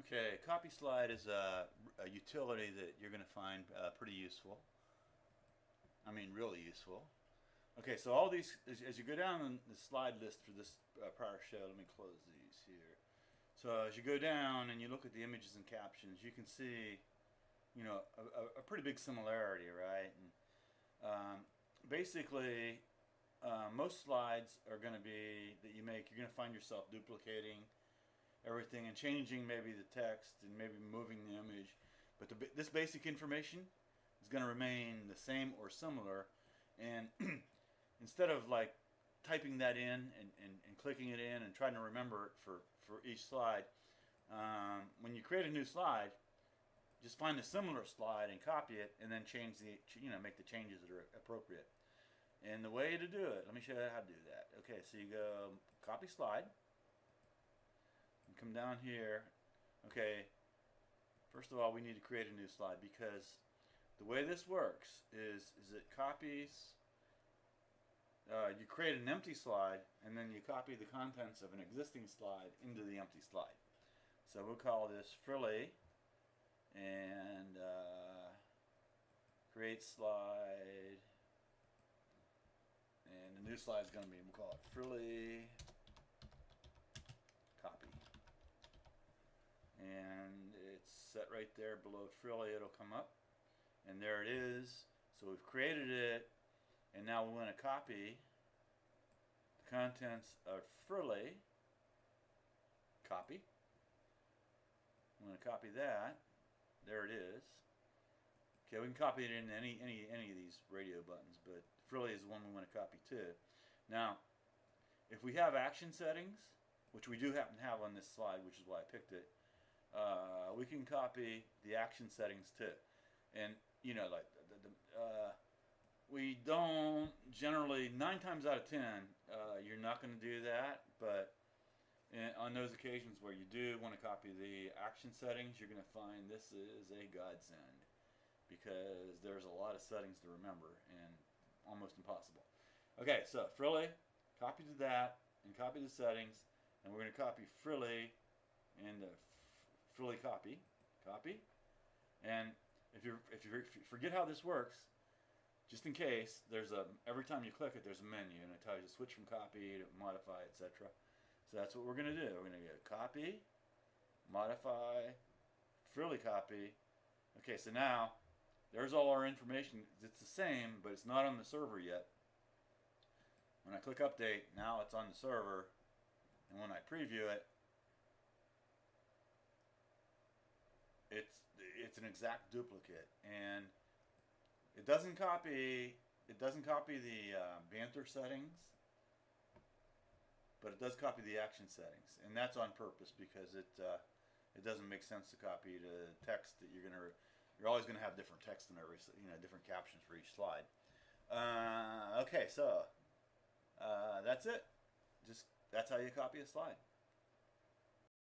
Okay, copyslide is a utility that you're going to find pretty useful. I mean, really useful. Okay, so all these, as you go down the slide list for this prior show, let me close these here. So as you go down and you look at the images and captions, you can see, you know, a pretty big similarity, right? And basically, most slides are going to be that you make. You're going to find yourself duplicating everything and changing maybe the text and maybe moving the image, but this basic information is going to remain the same or similar. And instead of like typing that in and clicking it in and trying to remember it for each slide, when you create a new slide, just find a similar slide and copy it, and then change the, make the changes that are appropriate. And the way to do it, let me show you how to do that. Okay, so you go copy slide. And come down here. Okay, first of all, we need to create a new slide, because the way this works is it copies, you create an empty slide and then you copy the contents of an existing slide into the empty slide. So we'll call this frilly, and create slide, and the new slide is going to be, we'll call it frilly copy. And it's set right there below frilly. It'll come up, and there it is. So we've created it, and now we want to copy the contents of frilly copy. I'm going to copy that. There it is. Okay, we can copy it in any of these radio buttons, but frilly is the one we want to copy too. Now, if we have action settings, which we do happen to have on this slide, which is why I picked it, we can copy the action settings too. And like we don't generally, 9 times out of 10, you're not going to do that, but on those occasions where you do want to copy the action settings, you're going to find this is a godsend, because there's a lot of settings to remember and almost impossible. Okay, so frilly, copy to that, and copy the settings, and we're going to copy frilly and frilly copy, and if you forget how this works, just in case, there's every time you click it, there's a menu, and it tells you to switch from copy to modify, etc. So that's what we're going to do. We're going to go copy, modify, frilly copy. Okay, so now there's all our information. It's the same, but it's not on the server yet. When I click update, now it's on the server, and when I preview it, it's an exact duplicate, and it doesn't copy the banter settings, but it does copy the action settings, and that's on purpose, because it doesn't make sense to copy the text that you're always gonna have different text in every, different captions for each slide. Okay, so that's it. That's how you copy a slide.